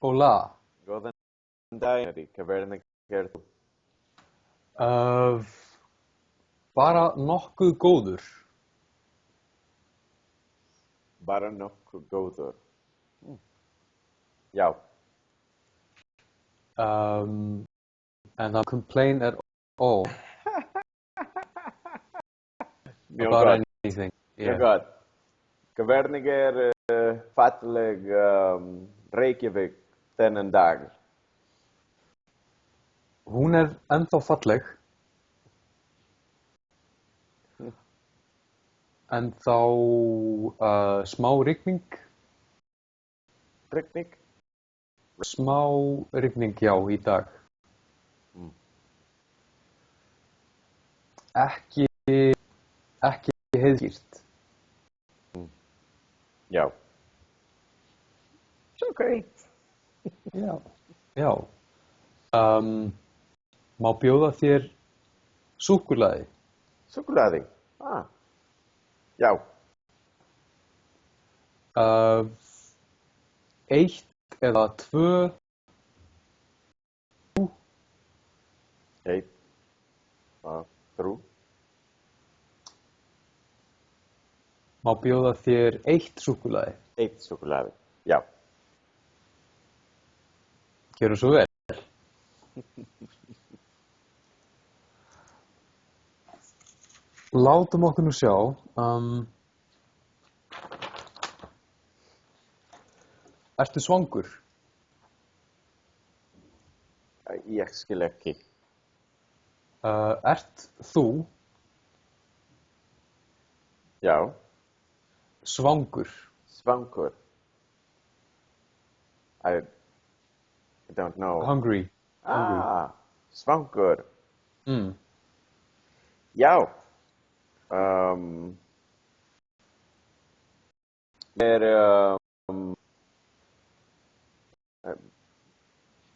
Hola. Góðan daginn, Ríka, hvernig þú? Uh, bara nokkuð góður. Bara nokkuð góður. Já, And I complain at all mjög about gott, anything. mjög gott. Hvernig falleg Reykjavík þennan dag? Hún ennþá falleg. Ennþá smá rigning. Rigning? Smá rigning, já, í dag. Ekki heiðskýrt. Já. It's okay. Já. Má bjóða þér súkkulaði? Súkkulaði? Já. Eitt eða tvö. Eitt, þrjú. Má bjóða þér eitt súkkulaði? Eitt súkkulaði, já. Gjörðu svo vel. Látum okkur nú sjá. Ertu svangur? Ég skil ekki. Ert þú Já. svangur? Svangur. I don't know. Hungry. Svangur. Já.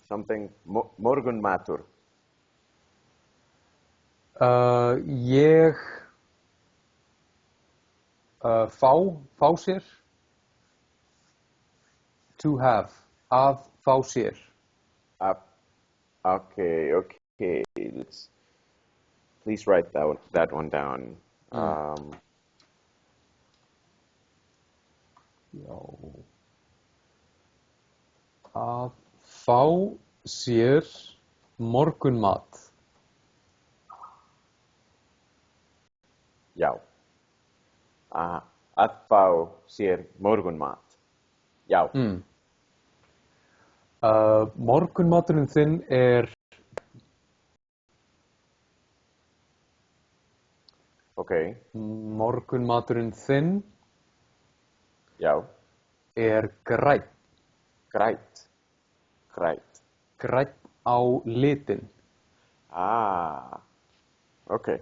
Something morgunmatur. Ég fá sér. To have. Að fá sér. Okay. Please write that one down. Já. Að fá sér morgunmat. Já. Að fá sér morgunmat. Já. Morgunmaturinn þinn Okay. Morgunmaturinn þinn Já. Grænn. Grænn á litinn. Okay.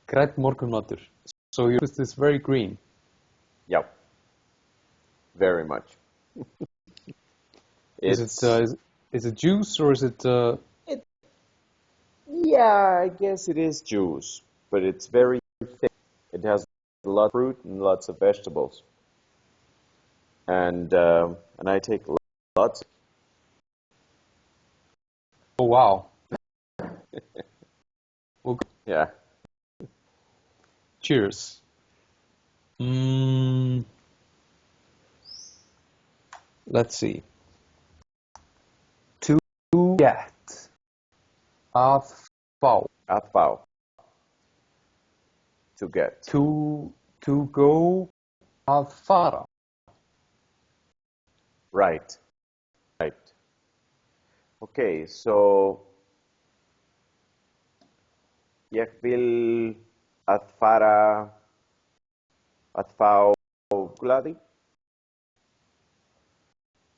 Grænn morgunmatur. So your breakfast is very green. Yeah. Very much. Is it juice or is it? Yeah, I guess it is juice, but it's very thick. It has a lot of fruit and lots of vegetables, and I take lots. Oh wow. Well, Yeah. Cheers. Let's see. To get. Að fá. Að fá. To get. To go. Að fara. Right. Okay, so ég vil að fara að fá súkkulaði.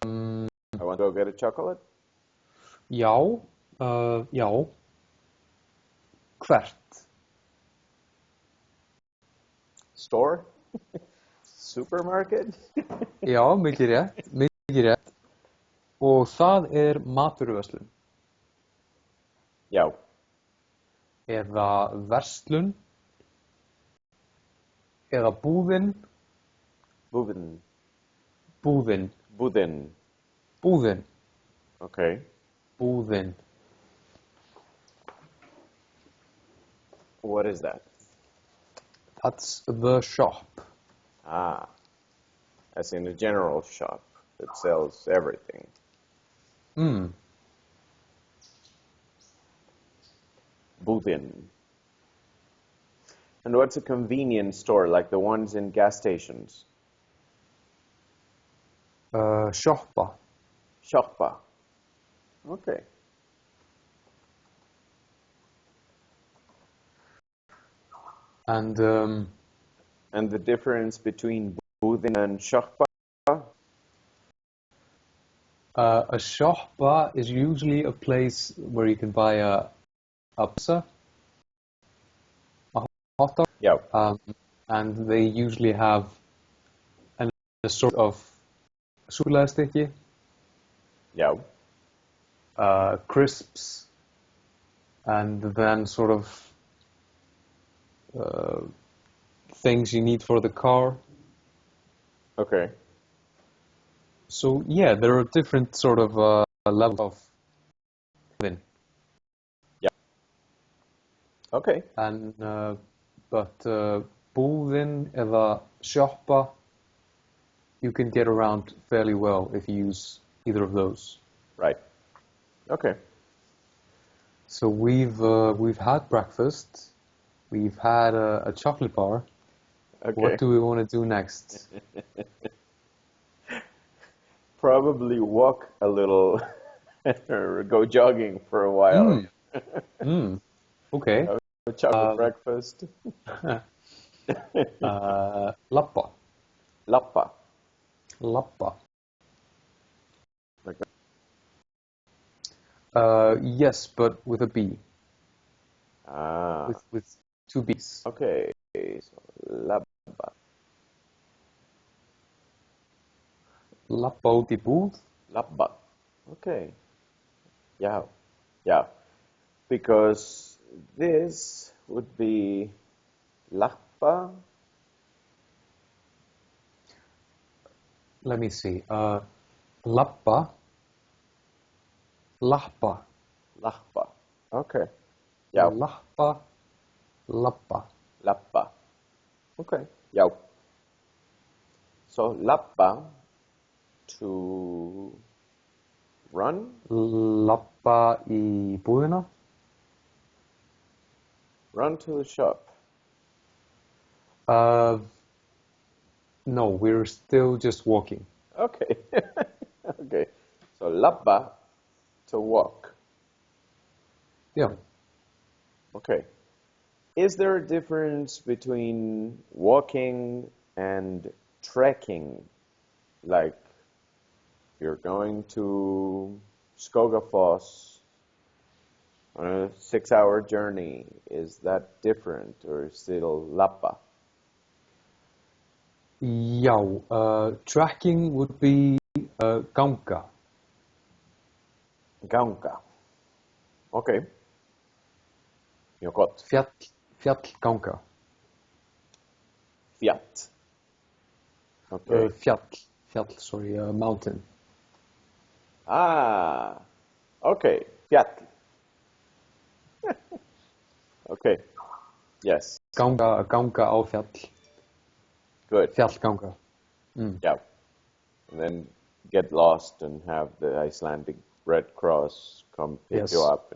I want to go get a chocolate. Já. Já. Hvert? Store? Supermarket? Já, mikið rétt. Og það matvöruverslun. Já. Eða verslun. Eða búðin. Búðin. Búðin. Búðin. Okay. Búðin. What is that? That's the shop. Ah, as in a general shop that sells everything. Hmm. Búðin. And what's a convenience store like the ones in gas stations? Shoppa. Shoppa. Okay. And And the difference between búðin and shoppa? a shoppa is usually a place where you can buy a pizza, a hot dog, Yeah. and they usually have a sort of súkkulaðistykki, Yeah. crisps, and then sort of things you need for the car. Okay. So yeah, there are different sort of levels of búðin. Yeah. Okay. And but búðin eða shoppa, you can get around fairly well if you use either of those. Right. Okay. So we've had breakfast, we've had a chocolate bar. Okay. What do we want to do next? Probably walk a little or go jogging for a while. Okay. Have a chocolate breakfast. Lappa. Lappa. Lappa. Like Yes, but with a B. Ah. With two B's. Okay. So lappa. Lappa út í búð. Lappa. Okay. Yeah. Yeah. Because this would be lappa. Let me see. Lappa. Lappa. Lappa. Okay. Yeah. Lappa. Lappa. Lappa. Okay. Yeah. So lappa to run. Lappa í búðina. Run to the shop. No, we're still just walking. Okay. Okay. So lappa to walk. Yeah. Okay. Is there a difference between walking and trekking? Like you're going to Skogafoss on a 6-hour journey. Is that different or still lappa? Já, trekking would be ganga. Ganga. Okay. Mjög gott. Fjallganga. Fjall. Okay. Sorry, mountain. Ah. Okay. Fjall. Okay. Yes. Ganga á fjall. Good. Fjallganga. Yeah. And then get lost and have the Icelandic Red Cross come pick Yes. you up.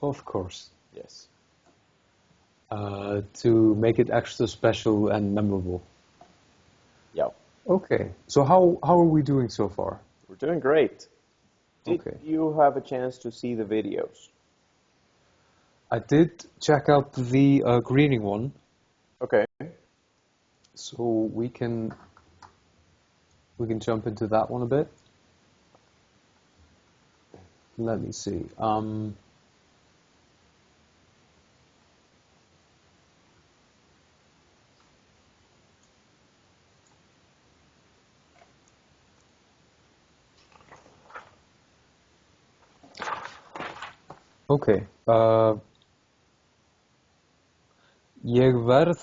Of course. Yes. To make it extra special and memorable. Yeah. Okay. So how are we doing so far? We're doing great. Did Okay. you have a chance to see the videos? I did check out the greeting one, Okay. so we can jump into that one a bit. Let me see. Okay. Ég verð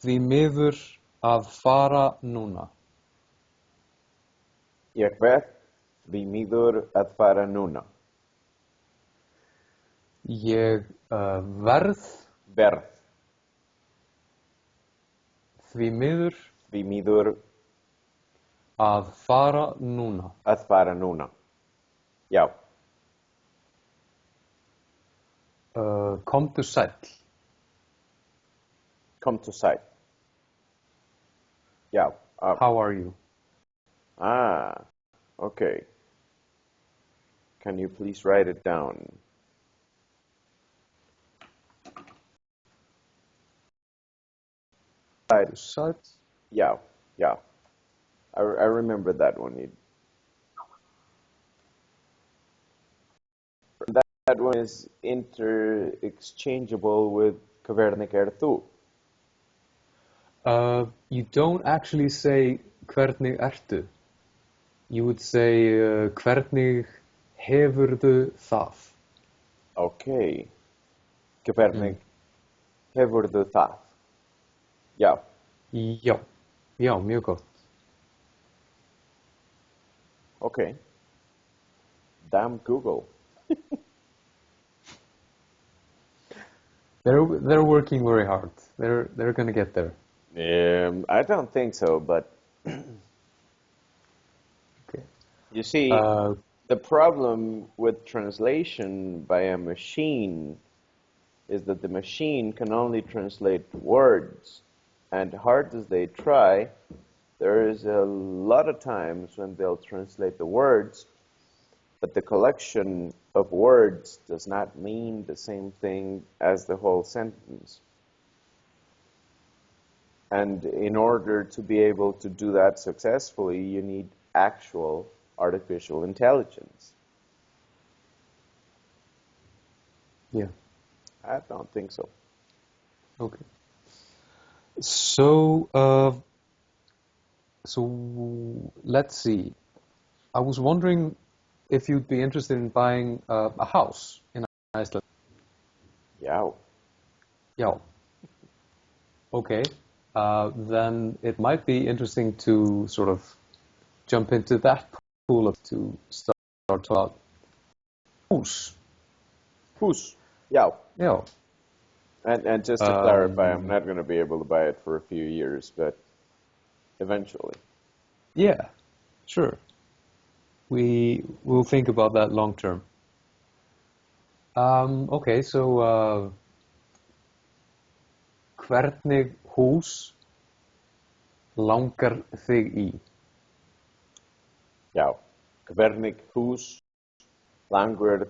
því miður að fara núna. Ég verð því miður að fara núna. Ég verð Verð því miður því miður að fara núna. að fara núna. Já, Komdu sæll. komdu sæll. Já, How are you? okay. Can you please write it down? Right. Sæll. Yeah. I remember that one. That one is interchangeable with hvernig þú? You don't actually say hvernig ertu. You would say hvernig hefurðu það. Okay. Hvernig hefurðu það? Já. Já, mjög gott. Okay. Damn Google. They're working very hard. They're gonna get there. I don't think so, but Okay. you see, the problem with translation by a machine is that the machine can only translate words, and hard as they try, there is a lot of times when they'll translate the words, but the collection of words does not mean the same thing as the whole sentence. And in order to be able to do that successfully, you need actual artificial intelligence. Yeah. I don't think so. Okay. So let's see. I was wondering if you'd be interested in buying a house in Iceland. Yeah. Yeah. Okay. Then it might be interesting to sort of jump into that pool to start talking about hús. Hús. Yeah. Yeah. And just to clarify, I'm not going to be able to buy it for a few years, but eventually. Yeah, sure. We will think about that long term. Okay, so hvernig hús langar þig í? Já. Hvernig hús langar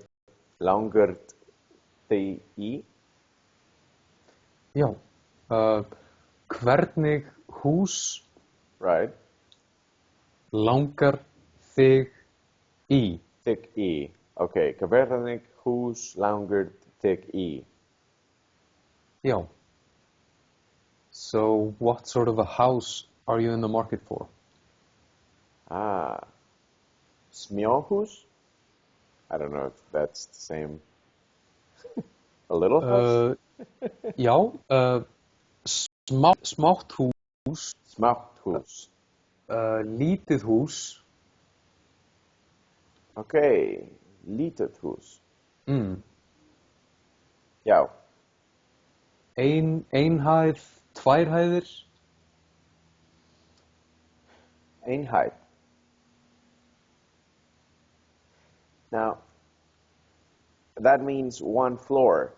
þig í? Já. Hvernig hús Right. langar þig í? Þig í. Okay. Hvernig hús langar þig í? Yeah. So what sort of a house are you in the market for? Smjáhús? I don't know if that's the same. A little house? Já, smátt hús, Smátt hús. lítið hús. Okay. Lítið hús. Já. Ein hæð, tvær hæðir. Ein hæð. Now, that means one floor.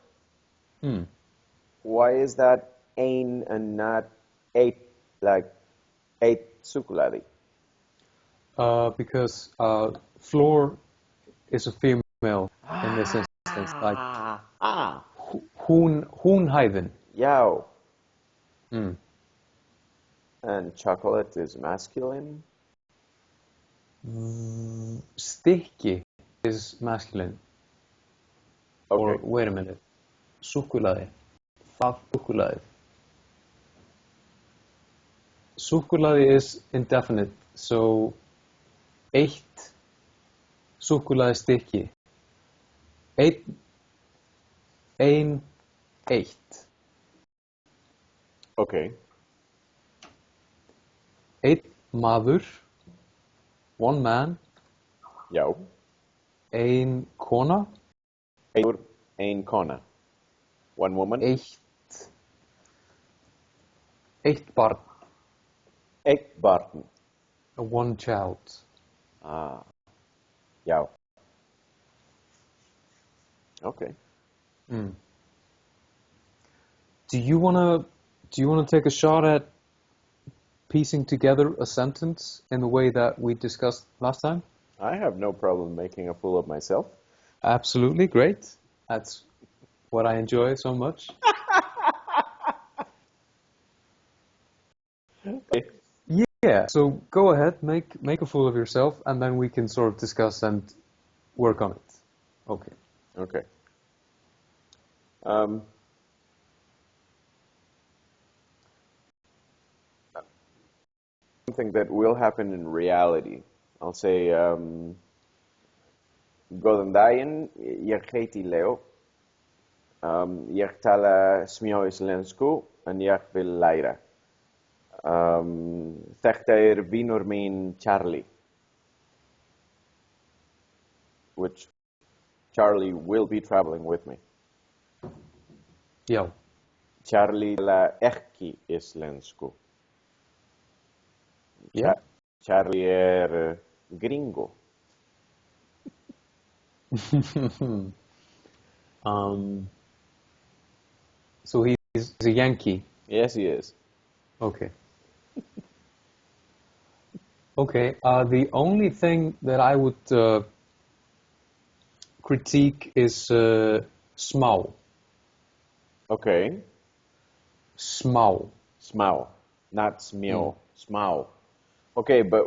Why is that ein and not eight, like eight súkkulaði? Because floor is a female in this instance, like hún hæðin. Já. And chocolate is masculine? Stykki is masculine. Okay. Or wait a minute. Súkkulaði. Það súkkulaði. Súkkulaði is indefinite, so eitt súkkulaði stykki. Eitt. Okay. Einn maður one man, Já. ein kona, Ein kona. One woman. eitt barn, Eitt barn. one child. Ah. Já. Okay. Do you wanna take a shot at piecing together a sentence in the way that we discussed last time? I have no problem making a fool of myself. Absolutely, great. That's what I enjoy so much. Okay. Yeah, so go ahead, make a fool of yourself, and then we can sort of discuss and work on it. Okay. Okay. Something that will happen in reality. I'll say, Góðan daginn, ég heiti Leo. Ég tala smá íslensku en ég vil læra. Þetta vinur minn Charlie. Which Charlie will be traveling with me. Já. Charlie tala ekki íslensku. Yeah. Charlie gringo. So he's a Yankee. Yes, he is. Okay. Okay. The only thing that I would critique is smá. Okay. Smá. Smau. Not smio. Smau. Okay, but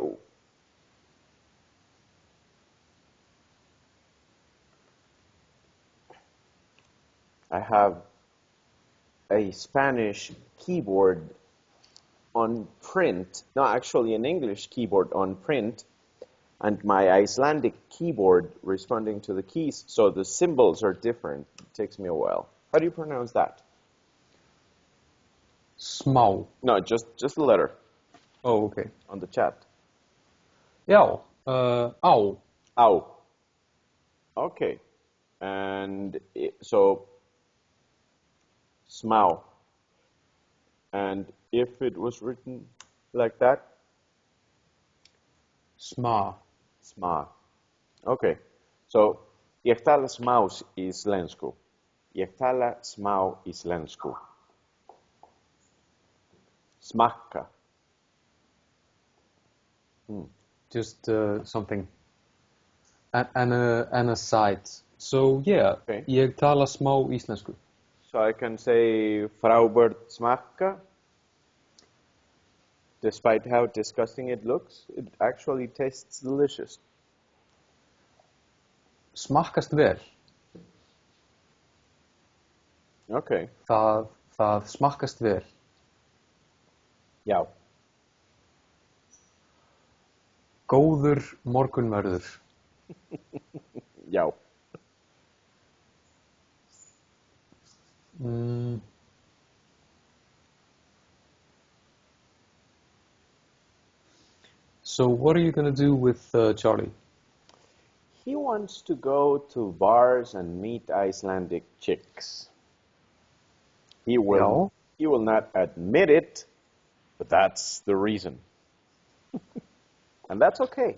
I have a Spanish keyboard on print. No, actually an English keyboard on print, and my Icelandic keyboard responding to the keys, so the symbols are different. It takes me a while. How do you pronounce that? Smá. No, just the letter Oh, okay. on the chat. Já. Á. Ow. Okay. And so smau. And if it was written like that, Smá. sma. Okay. So ég tala smá íslensku. Ég tala smá íslensku. Smakka. Just something. And a side. So yeah, Okay. ég tala smá íslensku. So I can say frábært smakka. Despite how disgusting it looks, it actually tastes delicious. Smakkast vel. Okay. Það smakkast vel. Já. Góður morgunverður. Já. So what are you going to do with Charlie? He wants to go to bars and meet Icelandic chicks. He will not admit it, but that's the reason. And that's okay.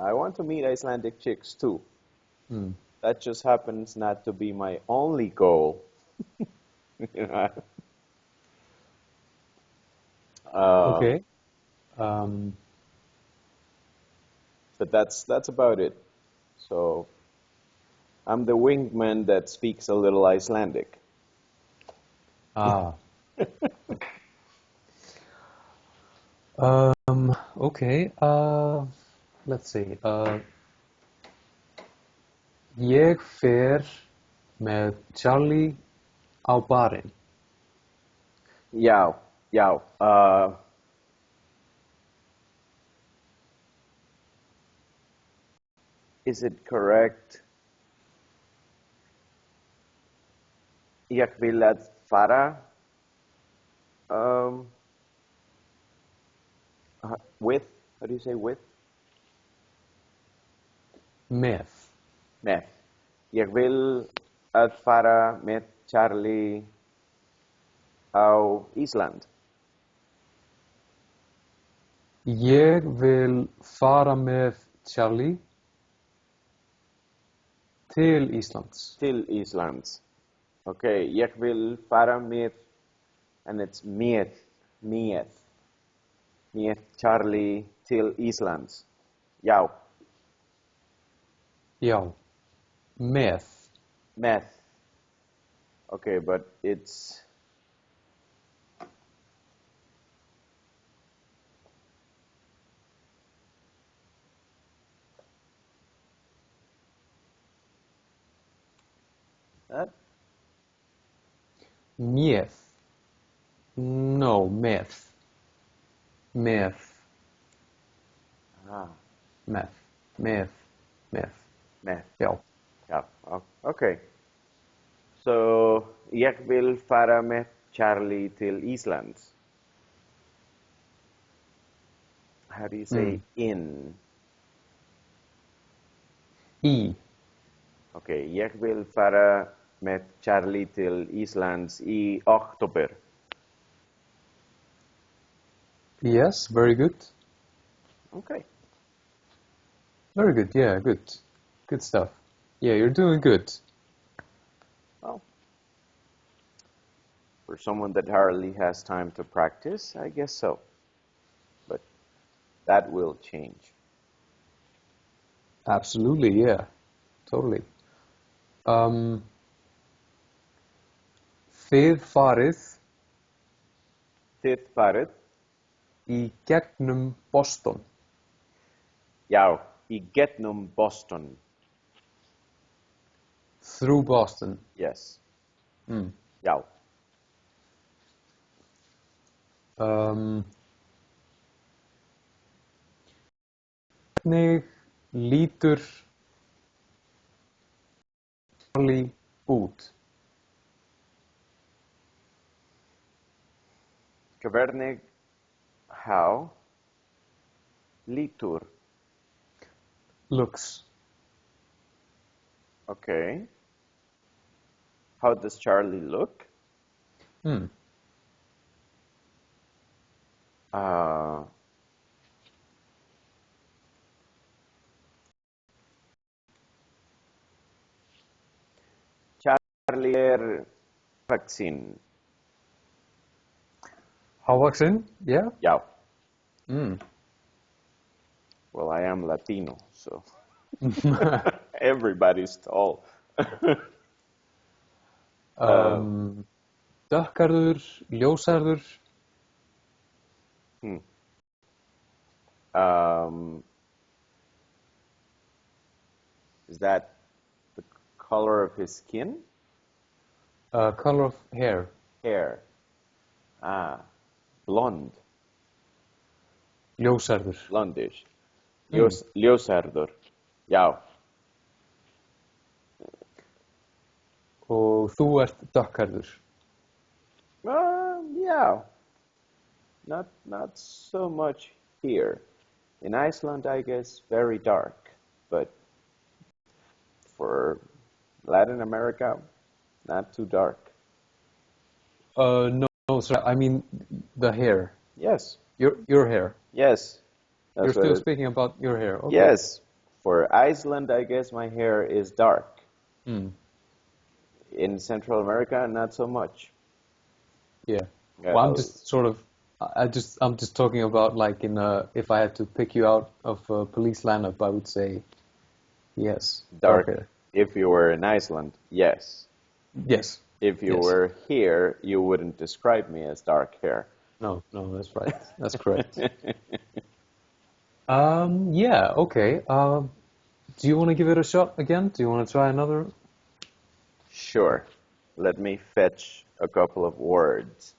I want to meet Icelandic chicks too. That just happens not to be my only goal. Okay. But that's about it. So I'm the wingman that speaks a little Icelandic. Okay. Let's see. Ég fer með Charlie á barinn. Já. Is it correct? Ég vil að fara with, how do you say with? Með. Með. Ég vil að fara með Charlie á Ísland. Ég vil fara með Charlie til Íslands. Til Íslands. Okay, ég vil fara með, and it's með Charlie til Íslands. Já. Já. Með. Með. Okay, but it's that? Með. No, með. Með. Ah, Með. Með. Með. með. Já. Yeah. Okay. So, ég vil fara með Charlie til Íslands. How do you say in? Í. Okay, ég vil fara með Charlie til Íslands í október. Yes, very good. Okay. Very good, yeah, good. Good stuff. Yeah, you're doing good. Well, for someone that hardly has time to practice, I guess so. But that will change. Absolutely, yeah. Totally. Þið farið Þið farið? í gegnum Boston. Já, í gegnum Boston. Through Boston. Yes. Mm. Já. Hvernig lítur Charlie út? Hvernig, how, lítur. Looks. Okay. How does Charlie look? Hmm. Charlie vaccine. Hávaxinn? Yeah. Yeah. Mm. Well, I am Latino, so everybody's tall. Dökkarður, ljósarður. Is that the color of his skin? Color of hair. Hair. Ah, blonde. Ljósarður. Blondish. Ljósarður. Já. Og þú ert dökkarður. Yeah. Not so much here. In Iceland, I guess, very dark. But for Latin America, not too dark. No, sorry. I mean the hair. Yes. Your hair. Yes. You're still speaking about your hair. Okay. Yes. For Iceland, I guess my hair is dark. Mm. In Central America, not so much. Yeah. Well, I'm just sort of. I'm just talking about like if I had to pick you out of a police lineup, I would say, yes, Dark. hair. If you were in Iceland, yes. Yes. If you were here, you wouldn't describe me as dark hair. No, that's right. That's correct. Yeah, okay. Do you want to give it a shot again? Do you want to try another? Sure. Let me fetch a couple of words.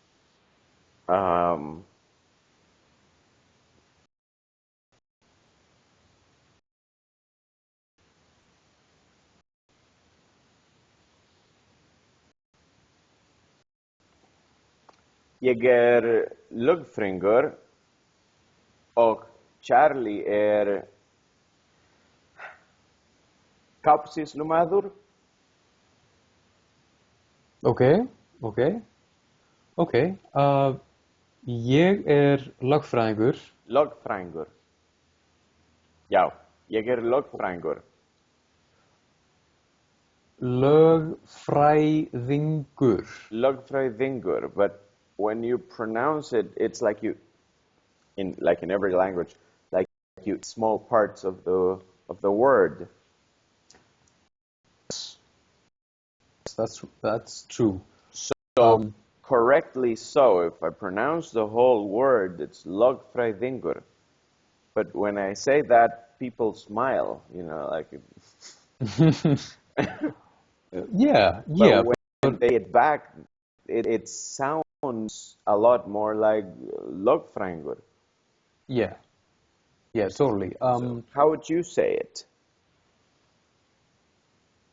Ég lögfræðingur og Charlie Kaupsýslumaður. Okay, okay, okay. Ég lögfræðingur. Lögfræðingur. Já, ég lögfræðingur. Lögfræðingur. Lögfræðingur, but when you pronounce it, it's like you, in every language, like you small parts of the word. That's true. So correctly so, if I pronounce the whole word, it's lögfræðingur. But when I say that, people smile, like. Yeah. But when they get back, it sounds a lot more like lögfræðingur. Yeah, totally. So how would you say it?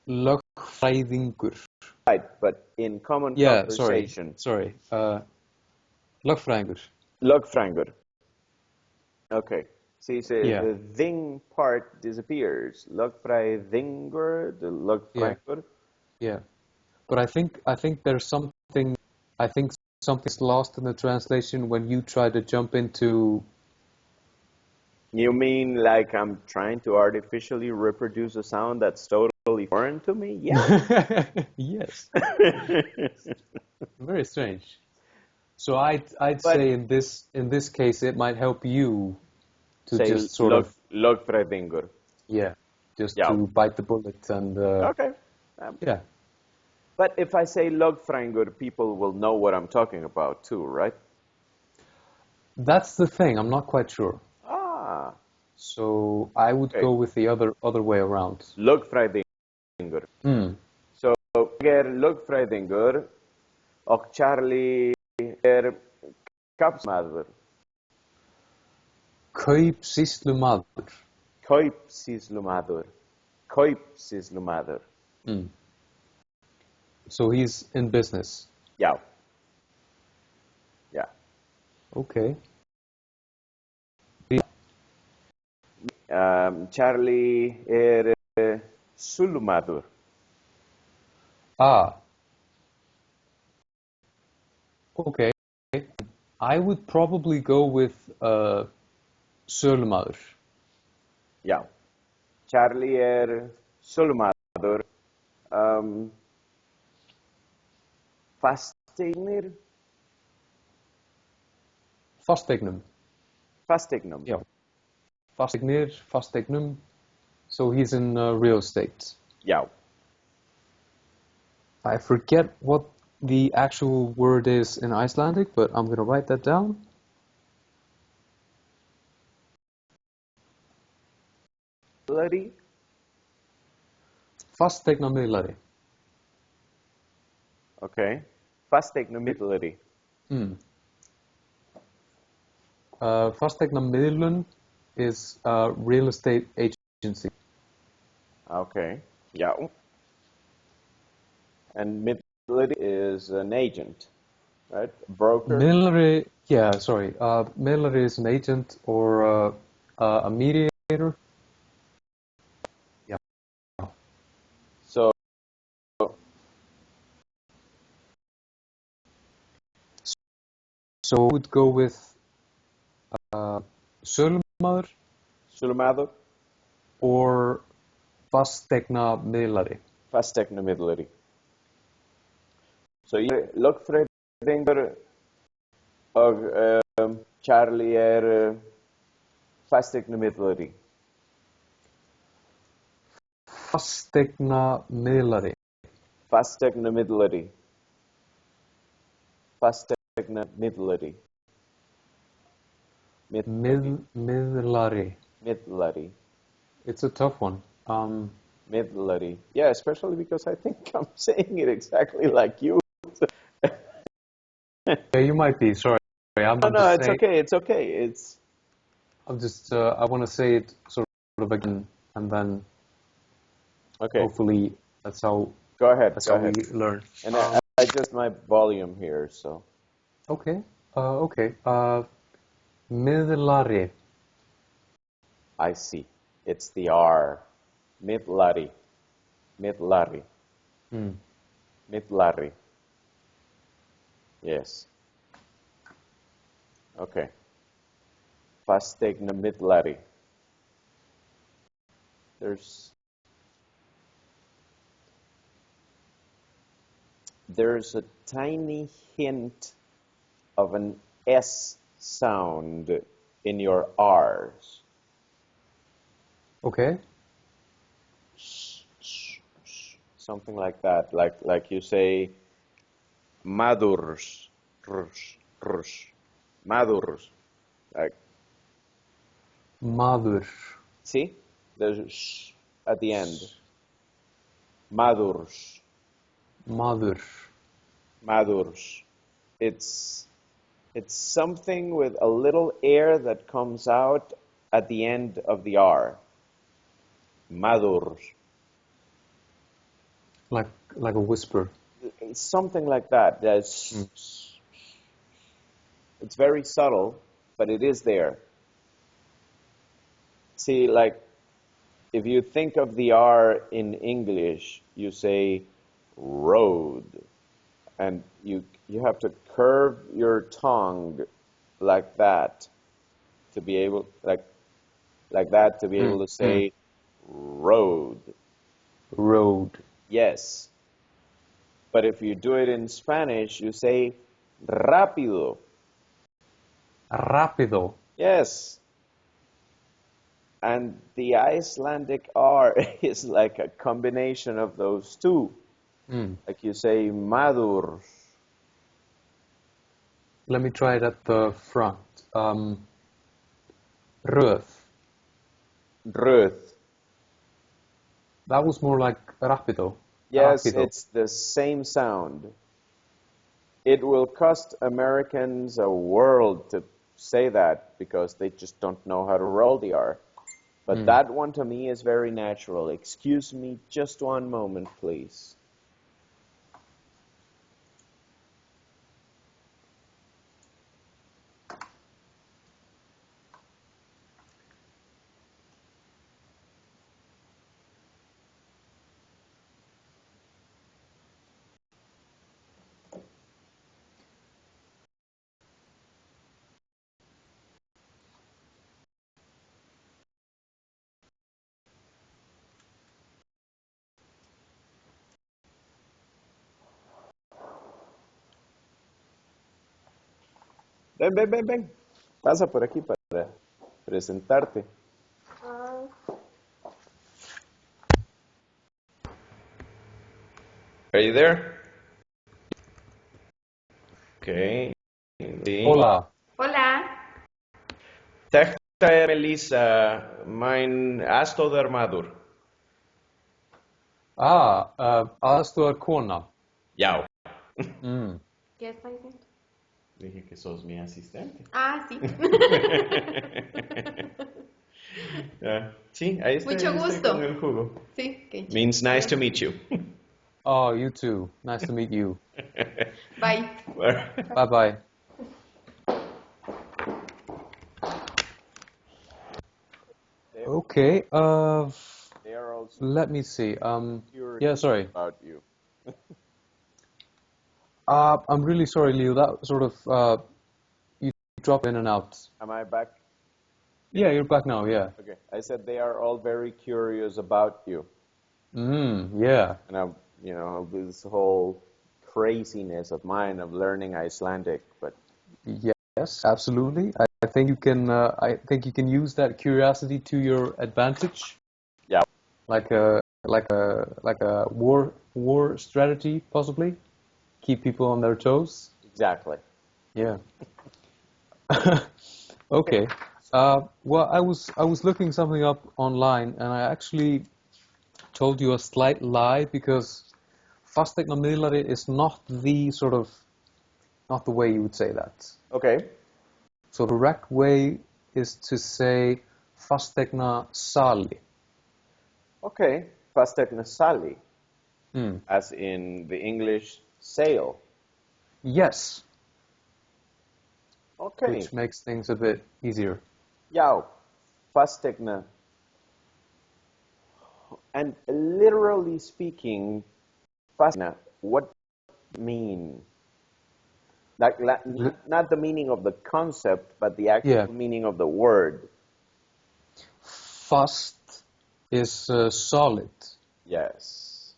Lögfræðingur. Right, but in common conversation. Sorry. Lögfræðingur. Lögfræðingur. Okay. So you say the thing part disappears. Lögfræðingur, the lögfræðingur. Yeah. But I think there's something. I think something's lost in the translation when you try to jump into. You mean like I'm trying to artificially reproduce a sound that's totally foreign to me? Yeah. Yes. Very strange. So I'd say in this case it might help you to say just sort of lögfræðingur. Yeah. Just to bite the bullet and. Okay. Yeah. But if I say lögfræðingur, people will know what I'm talking about too, right? That's the thing. I'm not quite sure. So I would go with the other way around. Lögfræðingur. So ég lögfræðingur og Charlie kaupsýslumaður. Kaupsýslumaður. Kaupsýslumaður. So he's in business. Yeah. Okay. Charlie sölumaður. Okay. I would probably go with sölumaður. Yeah. Charlie sölumaður. Fasteignir. Fasteignum. Yeah. Fasteignum. So he's in real estate. Yeah. I forget what the actual word is in Icelandic, but I'm going to write that down. Fasteignamiðlari. Okay. Fasteignamiðlari. Fasteignamiðlun is a real estate agency. Okay. Yeah. And miðlari is an agent, right? A broker. Miðlari is an agent or a mediator. Yeah. So I would go with sölumaður. Sölumaður. Or fasteignamiðlari. Fasteignamiðlari. So ég lögfræðingur og Charlie fasteignamiðlari. Fasteignamiðlari. Fasteignamiðlari. Fasteignamiðlari. Miðlari. It's a tough one. Miðlari. Yeah, especially because I think I'm saying it exactly like you. Yeah, you might be. Sorry. It's okay. I'm just. I want to say it sort of again, and then. Okay. Hopefully, that's how. Go ahead. We learn. And I adjust my volume here, so. Okay. Miðlari. I see. It's the R. Miðlari. Mittlarri. Hmm. Mittlarri. Yes. Okay. Fastegna Mittlarri. There's a tiny hint of an S sound in your R's. Okay. Something like that. Like you say madurs. Rus, rus. Madurs. Like, Maður. see? There's a sh at the end. Madurs. Maður. Madurs. It's something with a little air that comes out at the end of the R. Madurs. Like a whisper. It's something like that. It's very subtle, but it is there. See, like, if you think of the R in English, you say road. And you have to curve your tongue like that to be able, like that to be able to say road. Road. Yes. But if you do it in Spanish, you say rápido. Rápido. Yes. And the Icelandic R is like a combination of those two. Like you say madur. Let me try it at the front. Röð. Röð. That was more like rapido. Yes, Rapido. it's the same sound. It will cost Americans a world to say that because they just don't know how to roll the R. But that one to me is very natural. Excuse me just one moment, please. Ven, ven, ven, ven. Pasa por aquí para presentarte. Are you there? Okay. Hola. Hola. Þetta Melissa, mein aðstóðar maður. Aðstoðarkona. Já. ¿Qué está diciendo? Dije que sos mi asistente. Ah, sí. Sí, ahí estoy, Mucho ahí estoy gusto. con el jugo. Sí, qué chido. Means nice to meet you. Oh, you too. Nice to meet you. Bye. Bye-bye. Okay, They are also let me see. curious Yeah, sorry. about you. I'm really sorry, Leo. That sort of, you drop in and out. Am I back? Yeah, you're back now, yeah. Okay. I said they are all very curious about you. Yeah. And I, this whole craziness of mine of learning Icelandic, but Yes, absolutely. I think you can use that curiosity to your advantage. yeah. Like a war strategy, possibly. Keep people on their toes. Exactly. Yeah. Okay. Well, I was looking something up online, and I actually told you a slight lie because fasteignamiðlari is not the way you would say that. Okay. So the correct way is to say fasteignasali. Okay. Fastegna as in the English sale. Yes. Okay. Which makes things a bit easier. Já. Fastegna. And literally speaking, fascina, what mean? Like not the meaning of the concept, but the actual Yeah. meaning of the word. Fast is solid. Yes.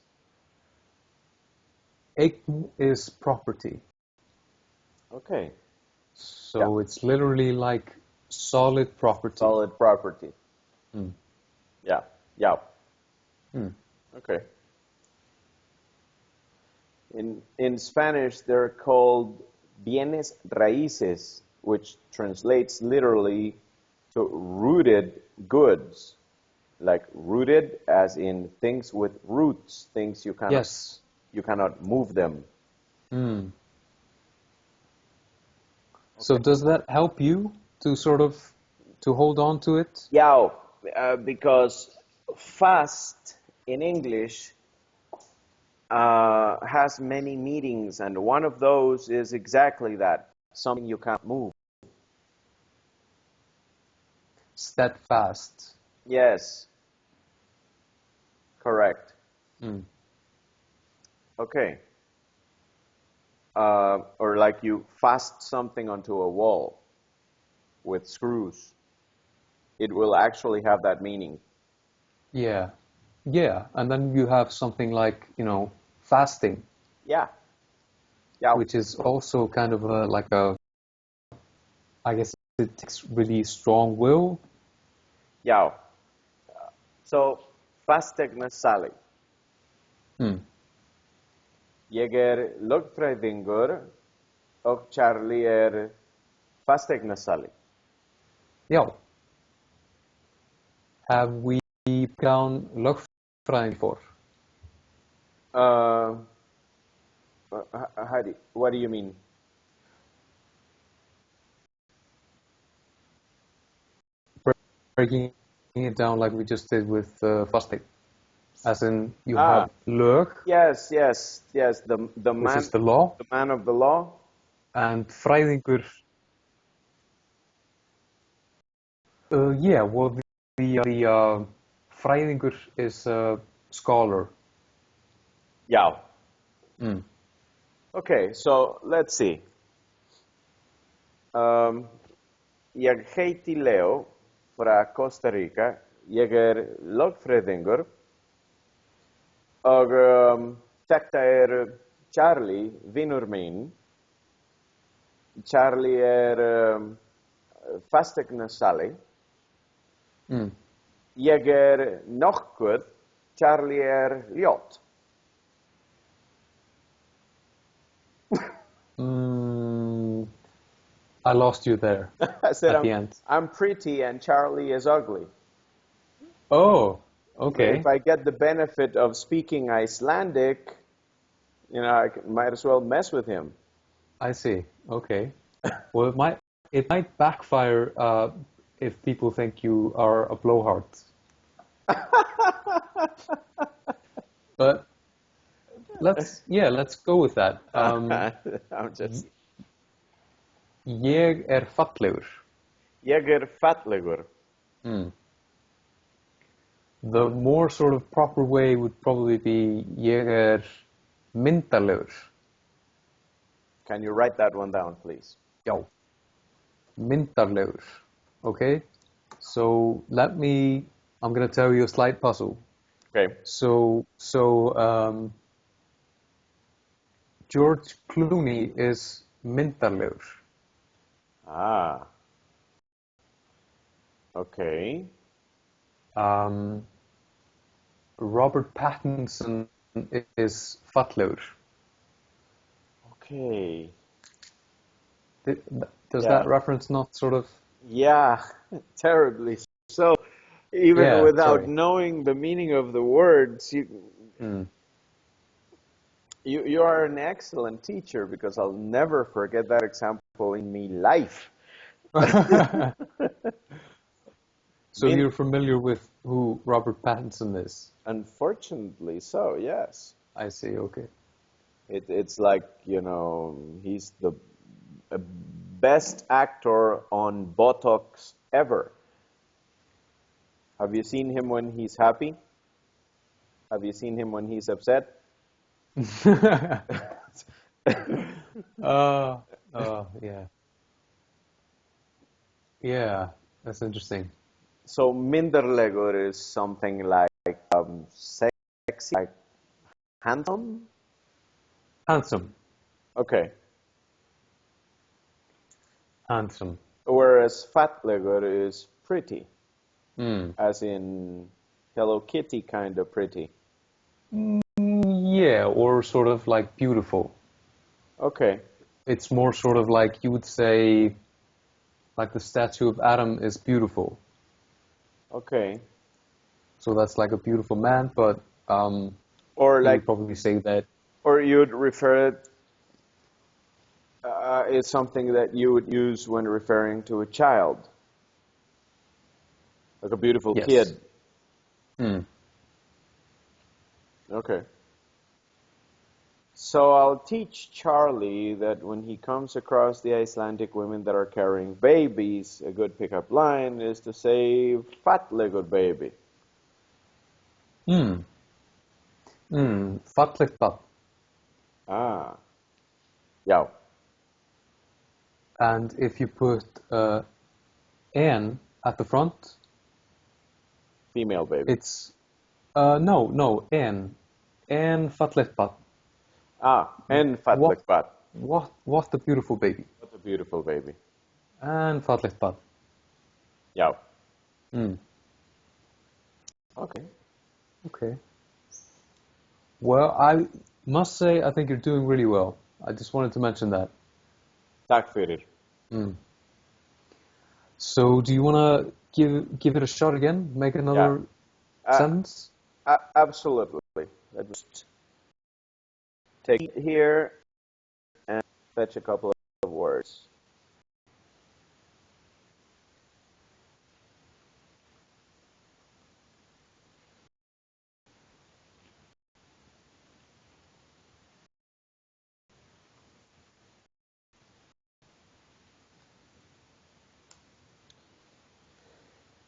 Eign is property. Okay. So it's literally like solid property. Solid property. Mm. Yeah. Yeah. Mm. Okay. In Spanish, they're called bienes raíces, which translates literally to rooted goods. Like rooted as in things with roots, things you cannot move them. Mm. So does that help you to sort of to hold on to it? Yeah, because fast in English has many meanings, and one of those is exactly that, something you can't move. Steadfast. Yes, correct. Mm. Okay. Or like you fast something onto a wall with screws. It will actually have that meaning. Yeah. Yeah. And then you have something like, fasting, Yeah. Yeah. which is also kind of I guess it takes really strong will. Yeah. So, fastegna sali. Mm. Ég lögfræðingur og Charlie fastegna sali. Yeah. Have we gone lögfræðing for? What do you mean? Breaking it down like we just did with fasting. As in, you have lög. Yes. The Which man is the law. The man of the law. And fræðingur. Yeah, well, the fræðingur is a scholar. Yeah. Mm. Okay, so let's see. Ég heiti Leo frá Costa Rica. Ég lögfræðingur og þetta Charlie, vinur minn. Charlie fasteignasali. Mm. Ég nokkuð. Charlie ljót. I lost you there I said at the end. I'm pretty and Charlie is ugly. Oh, okay. If I get the benefit of speaking Icelandic, I might as well mess with him. I see. Okay. Well, it might backfire if people think you are a blowhard. But let's go with that. I'm just. Ég fallegur. Ég fallegur. Mm. The more sort of proper way would probably be ég myndarlegur. Can you write that one down, please? Já. Myndarlegur. Okay? So I'm going to tell you a slight puzzle. Okay. So George Clooney is myndarlegur. Ah. Okay. Robert Pattinson is fallegur. Okay. Does that reference not sort of... Yeah, terribly so. Even without knowing the meaning of the words, you are an excellent teacher because I'll never forget that example in my life. So you're familiar with who Robert Pattinson is? Unfortunately so, yes. I see, okay. It's like, he's the best actor on Botox ever. Have you seen him when he's happy? Have you seen him when he's upset? Yeah. Yeah, that's interesting. So minderlegur is something like sexy, like handsome? Handsome. Okay. Handsome. Whereas fatlegur is pretty, Mm. as in Hello Kitty kind of pretty. Yeah, or sort of like beautiful. Okay. It's more sort of like you would say, like the statue of Adam is beautiful. Okay. So that's like a beautiful man, but Or you like, would probably say that. or you'd refer it is something that you would use when referring to a child, like a beautiful Yes. kid. Hmm. Okay. So I'll teach Charlie that when he comes across the Icelandic women that are carrying babies, a good pickup line is to say "fatlegur baby." Hmm. Hmm. Fallegt barn. Ah, yeah, And if you put en at the front, female baby. it's no en fallegt barn. Ah, en What fallegt barn. what a beautiful baby. What a beautiful baby. En fallegt barn. Yeah. Hmm. Okay. Okay. Well, I must say I think you're doing really well. I just wanted to mention that. Tack fyrir. Hmm. So, do you want to give it a shot again? Make Yeah. another Uh, sentence? Absolutely. Let's just take it here and fetch a couple of words.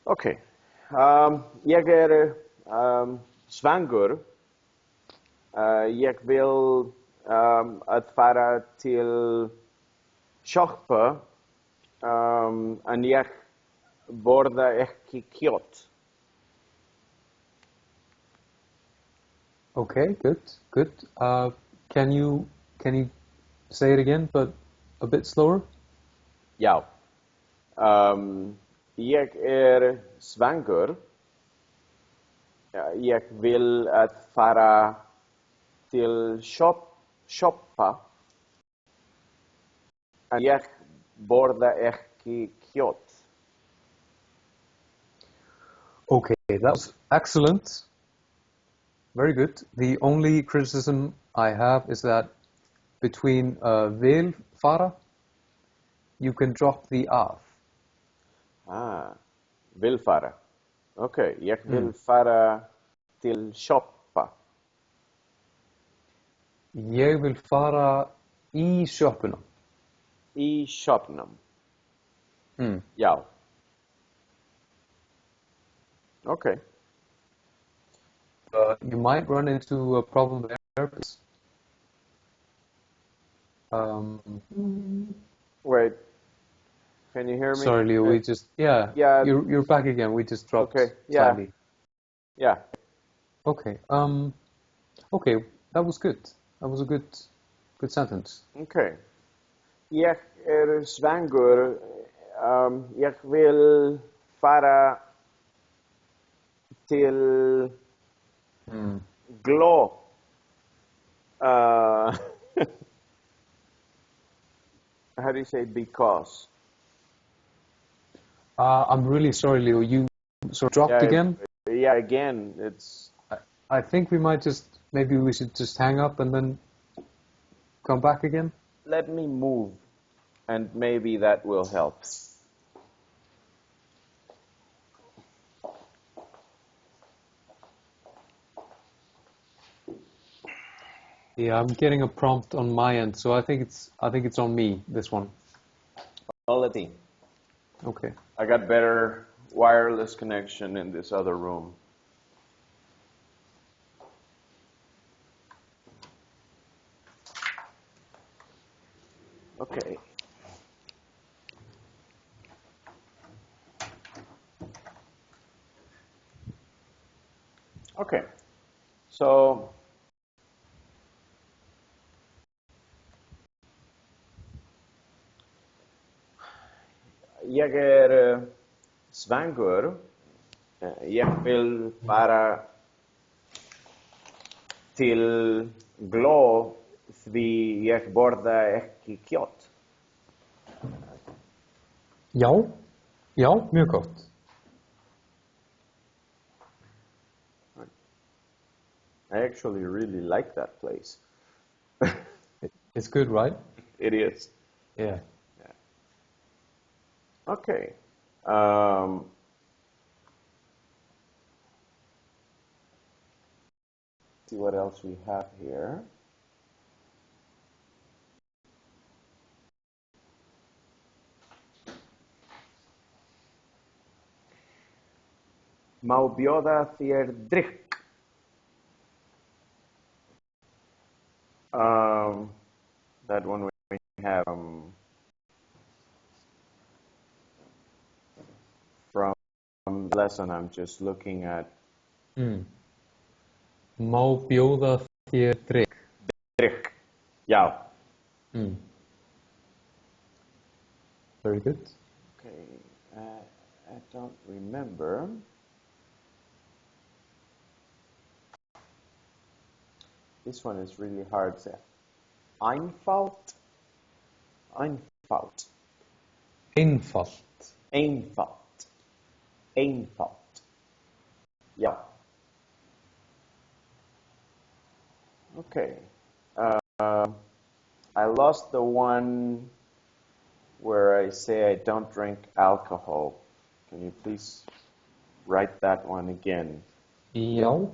Okay. Ég svangur. Ég vil að fara til sjoppu en ég borða ekki kjöt. Okay, good, good. Can you say it again, but a bit slower? Já. Ég svangur. Ég vil að fara til sjoppa en ég borða ekki kjöt. Okay, that was excellent. Very good. The only criticism I have is that between vil fara, you can drop the af. Ah, vil fara. Okay, ég vil fara til sjoppa. Ég vil fara í sjoppuna. Í sjoppnum. Mm. Já. Okay. You might run into a problem there. Wait. Can you hear me? Sorry, Leo. We just Yeah. You're back again. We just dropped Okay. Yeah. slightly. Yeah. Okay. Okay. That was good. That was a good sentence. Okay. Ég svangur. Ég vil fara til gló. How do you say because? I'm really sorry, Leo. You sort of dropped again. Yeah, again, it's... I think maybe we should just hang up and then come back again. Let me move, and maybe that will help. Yeah, I'm getting a prompt on my end, so I think it's on me, this one. Quality. Okay. I got better wireless connection in this other room. Okay. Okay. So ég svangur. Ég vil fara til Gló því ég borða ekki kjöt. Já, já, mjög gott. I actually really like that place. It's good, right? It is. Yeah. Okay. See what else we have here. Má bjóða þér drykk? That one we have from the lesson I'm just looking at. Má bjóða þér drykk? Drykk. Já. Very good. Okay. I don't remember. This one is really hard to say. Einfalt. Einfalt. Einfalt. Einfalt. Einfalt. Yeah. Okay. I lost the one where I say I don't drink alcohol. Can you please write that one again? Já.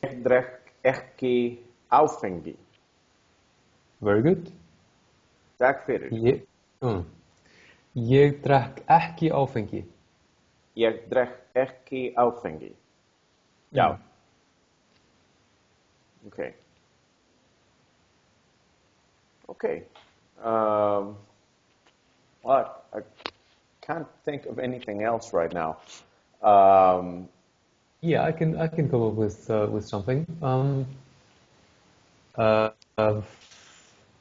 Ég drekk ekki áfengi. Very good. Takk fyrir. Ég drekk ekki áfengi. Ég drekk ekki áfengi. Já. Okay. Okay. Well, I can't think of anything else right now. Yeah, I can come up with something.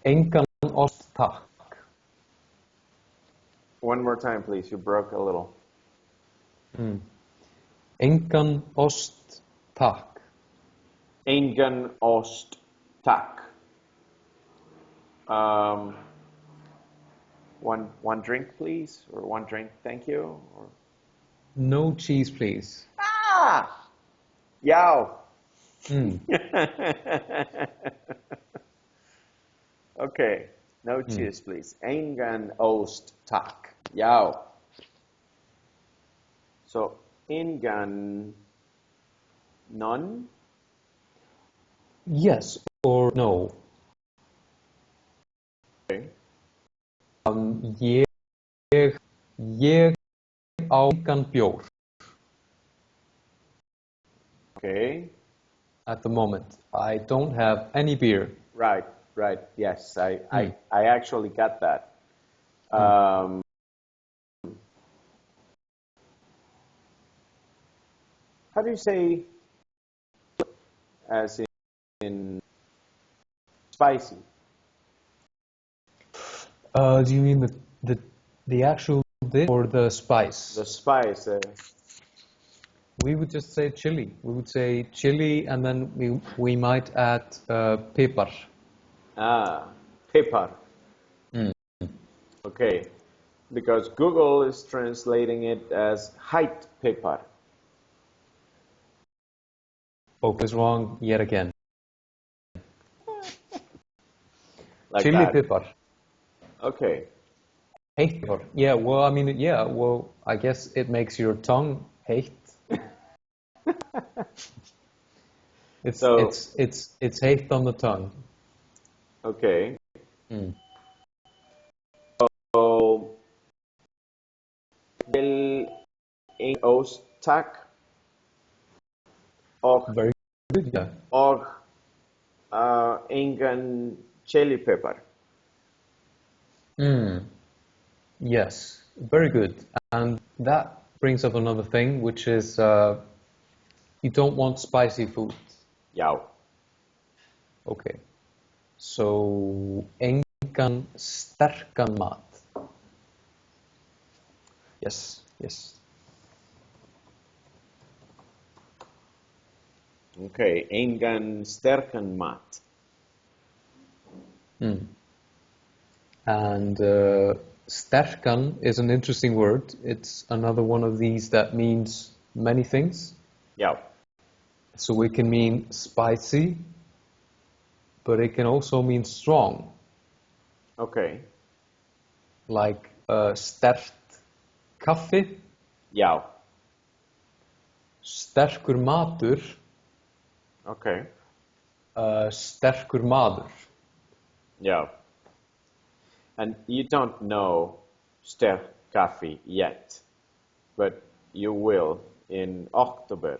Engan ost takk. One more time, please. You broke a little. Engan ost takk. Engan ost takk. One drink, please, or one drink, thank you, or No cheese, please. Yow. Okay, no cheese, please. Engan ost takk. Yow. So, engan, none? Yes or no. Okay. Ég á engan bjór. Okay. At the moment, I don't have any beer. Right. Yes, I actually got that. How do you say as in spicy? Do you mean the actual dish or the spice? The spice. We would just say chili. We would say chili, and then we might add pepper. Pepper. Okay, because Google is translating it as height pepper. Focus wrong yet again. Like chili that. pepper. Okay. Heitt pepper. Yeah. Well, I mean, yeah. Well, I guess it makes your tongue heitt. It's heitt on the tongue. Okay. So ostak och, Very good, yeah. och ingen chilipeppar. Yes, very good. And that brings up another thing, which is you don't want spicy food. Ja. Okay. So, engan sterkan mat. Yes, yes. Okay, ingen sterken mat. And sterkan is an interesting word. It's another one of these that means many things. Ja. So it can mean spicy, but it can also mean strong. Okay. Like sterkt kaffi, Ja. sterkur matur, Okay. sterkur maður. Yeah. And you don't know sterk coffee yet, but you will in October.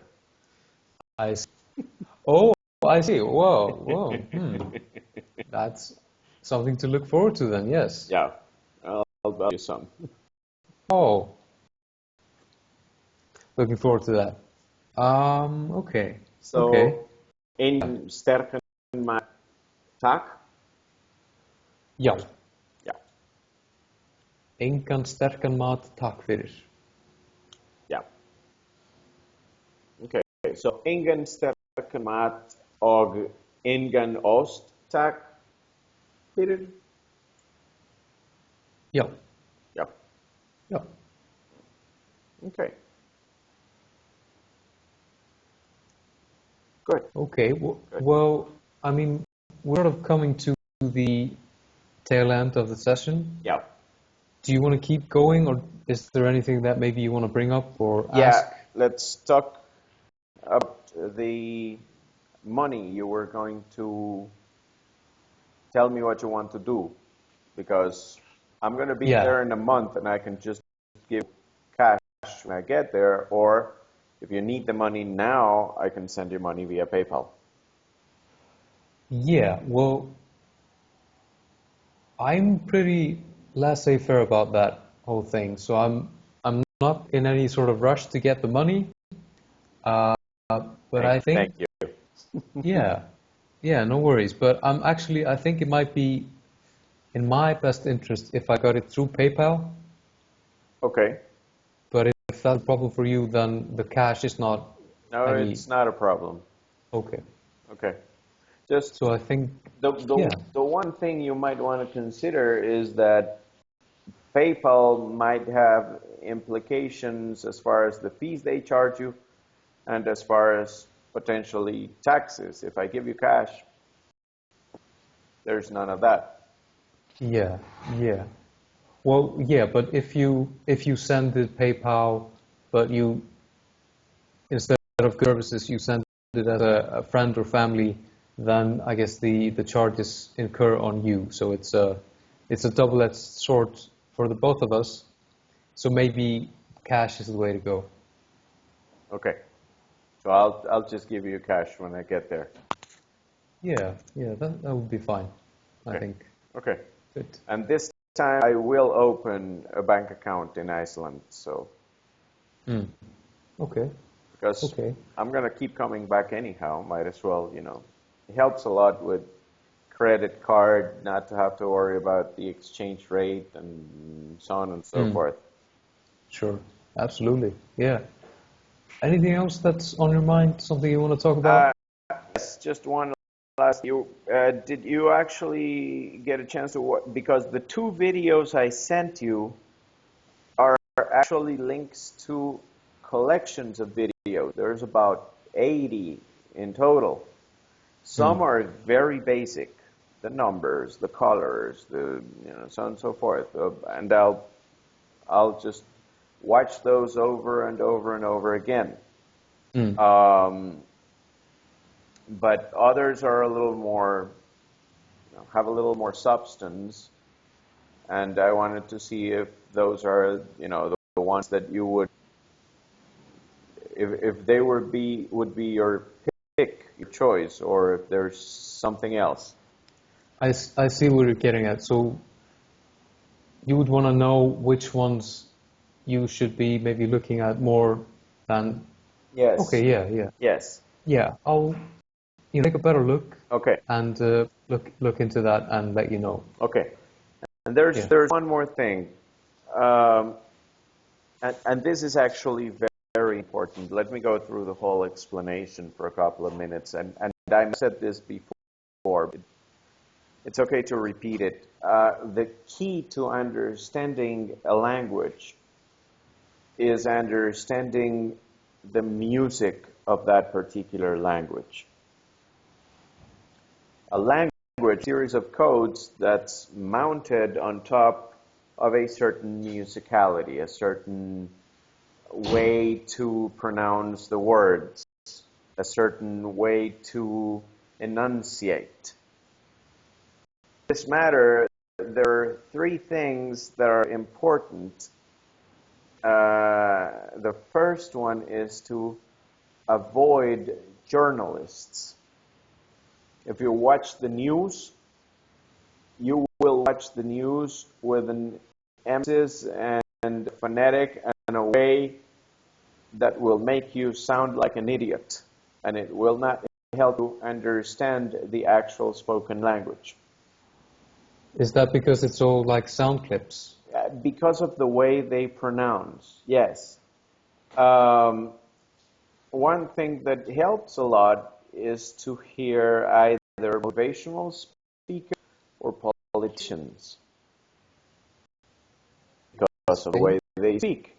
I see. Oh, I see. Whoa, whoa. That's something to look forward to then, yes. Yeah, I'll buy you some. Oh, looking forward to that. Okay. So, Okay. in sterken mat tak? Já. Yeah, Engan sterkan mat, takk fyrir. yeah. Okay, so ingen sterken mat og ingen ost tak? Fyrir? Já. Yeah, Já. okay. Good. Okay. Well, I mean, we're sort of coming to the tail end of the session. Yeah. Do you want to keep going, or is there anything that maybe you want to bring up or Yeah, ask? let's talk about the money. You were going to tell me what you want to do, because I'm going to be Yeah. there in a month and I can just give cash when I get there, or if you need the money now, I can send you money via PayPal. Yeah, well, I'm pretty laissez-faire about that whole thing. So I'm not in any sort of rush to get the money. But I think, Thank you. yeah, no worries. But I think it might be in my best interest if I got it through PayPal. Okay. But if that's a problem for you, then the cash is not No, any. it's not a problem. Okay. Okay. Just So I think, the one thing you might want to consider is that PayPal might have implications as far as the fees they charge you and as far as potentially taxes. If I give you cash, there's none of that. yeah. Well, yeah, but if you send it PayPal, but you instead of services you send it as a friend or family, then I guess the charges incur on you. So it's a double-edged sword for the both of us. So maybe cash is the way to go. Okay. So I'll just give you cash when I get there. Yeah, that would be fine. I think. Okay. Good. And this time I will open a bank account in Iceland, so Okay. because Okay. I'm gonna keep coming back anyhow, might as well, It helps a lot with credit card, not to have to worry about the exchange rate and so on and so forth. Sure. Absolutely. Yeah. Anything else that's on your mind? Something you want to talk about? Yes, just one last. Did you actually get a chance to watch? Because the two videos I sent you are actually links to collections of videos. There's about 80 in total. Some are very basic, the numbers, the colors, so on and so forth. And I'll just watch those over and over and over again. But others are a little more, have a little more substance. And I wanted to see if those are, the ones that you would if they would be your pick, your choice, or if there's something else. I see what you're getting at. So you would want to know which ones you should be maybe looking at more than. Yes. Okay, yeah. Yes. Yeah, I'll take a better look. Okay. And look into that and let you know. Okay. And there's one more thing, and this is actually very important. Let me go through the whole explanation for a couple of minutes, and I said this before. It's okay to repeat it. The key to understanding a language is understanding the music of that particular language. A language, series of codes that's mounted on top of a certain musicality, a certain way to pronounce the words, a certain way to enunciate. In this matter, there are three things that are important. The first one is to avoid journalists. If you watch the news, you will watch the news with an emphasis and phonetic and a way that will make you sound like an idiot, and it will not help you understand the actual spoken language. Is that because it's all like sound clips? Because of the way they pronounce, yes. One thing that helps a lot is to hear either motivational speakers or politicians because of the way they speak.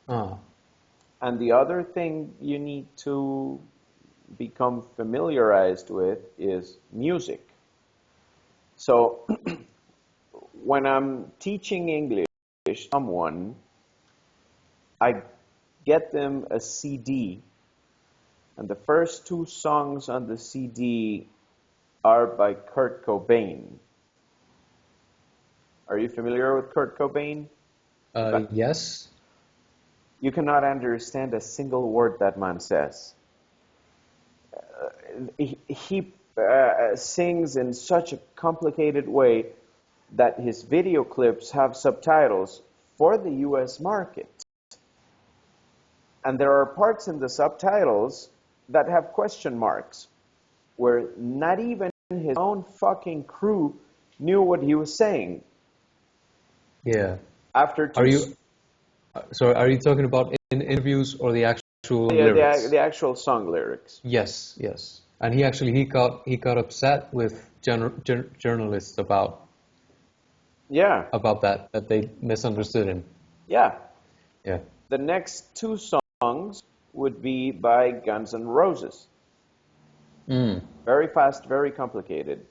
And the other thing you need to become familiarized with is music. So when I'm teaching English to someone, I get them a CD, and the first two songs on the CD are by Kurt Cobain. Are you familiar with Kurt Cobain? Yes. You cannot understand a single word that man says. He sings in such a complicated way that his video clips have subtitles for the US market. And there are parts in the subtitles that have question marks, where not even his own fucking crew knew what he was saying. Yeah. After Are you talking about in interviews or the actual lyrics? The actual song lyrics. Yes. And he got upset with journalists about that they misunderstood him. Yeah. Yeah. The next two songs would be by Guns N' Roses. Very fast, very complicated.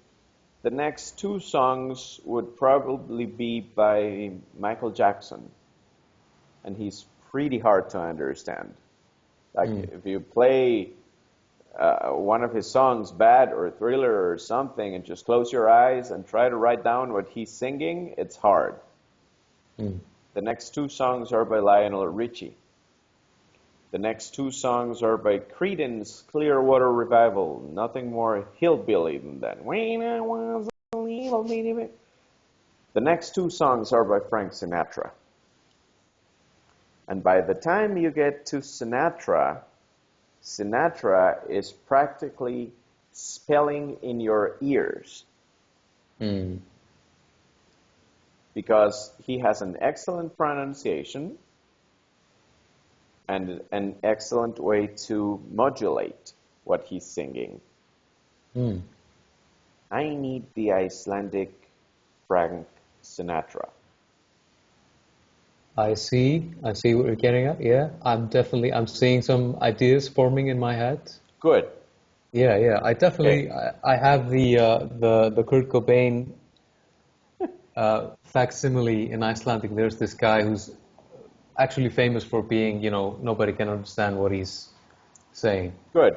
The next two songs would probably be by Michael Jackson. And he's pretty hard to understand. Like if you play one of his songs, Bad or Thriller or something, and just close your eyes and try to write down what he's singing, it's hard. The next two songs are by Lionel Richie. The next two songs are by Creedence Clearwater Revival. Nothing more hillbilly than that. The next two songs are by Frank Sinatra. And by the time you get to Sinatra, Sinatra is practically spelling in your ears. Because he has an excellent pronunciation and an excellent way to modulate what he's singing. I need the Icelandic Frank Sinatra. I see what you're getting at. Yeah, I'm seeing some ideas forming in my head. Good. Yeah. I definitely, I have the Kurt Cobain facsimile in Icelandic. There's this guy who's actually famous for being, nobody can understand what he's saying. Good.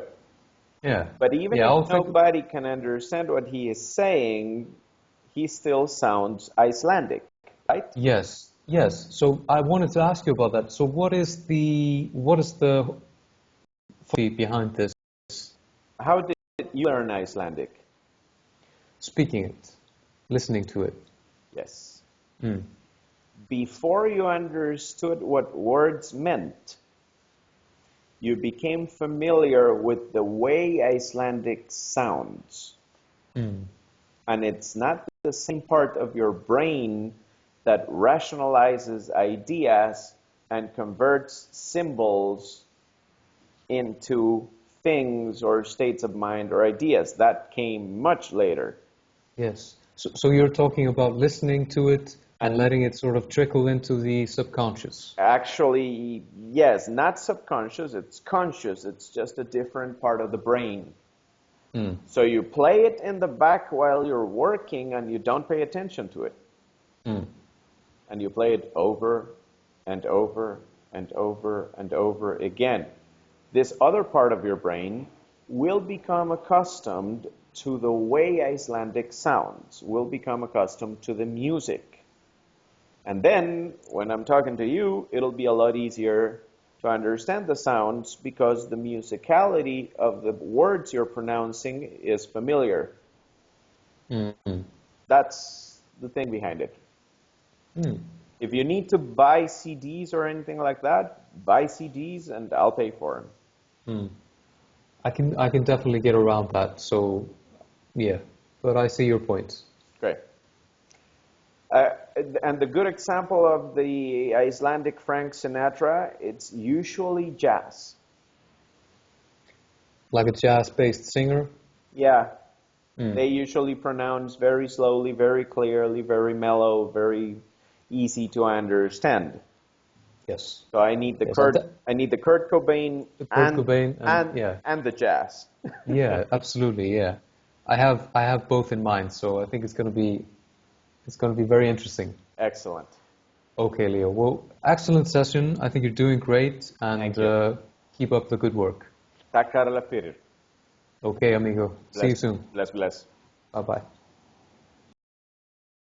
Yeah. But even if nobody can understand what he is saying, he still sounds Icelandic, right? Yes. So I wanted to ask you about that. So what is the behind this. How did you learn Icelandic? Speaking it, listening to it. Yes. Mm. Before you understood what words meant, you became familiar with the way Icelandic sounds. Mm. And it's not the same part of your brain that rationalizes ideas and converts symbols into things or states of mind or ideas. That came much later. Yes. So you're talking about listening to it and letting it sort of trickle into the subconscious. Actually, yes, not subconscious, it's conscious. It's just a different part of the brain. Mm. So you play it in the back while you're working and you don't pay attention to it. Mm. And you play it over and over and over and over again. This other part of your brain will become accustomed to the way Icelandic sounds, will become accustomed to the music. And then, when I'm talking to you, it'll be a lot easier to understand the sounds because the musicality of the words you're pronouncing is familiar. Mm. That's the thing behind it. Mm. If you need to buy CDs or anything like that, buy CDs and I'll pay for them. Mm. I can definitely get around that. So, yeah. But I see your point. Great. And the good example of the Icelandic Frank Sinatra, it's usually jazz. Like a jazz-based singer? Yeah. Mm. They usually pronounce very slowly, very clearly, very mellow, very easy to understand. Yes. So I need the Yes, Kurt Cobain, and the jazz. Yeah, absolutely. Yeah, I have both in mind, so I think it's going to be very interesting. Excellent. Okay, Leo. Well, excellent session. I think you're doing great, Thank and you. keep up the good work. Tack kærlega fyrir. Okay, amigo. See you soon. Bless. Bye bye.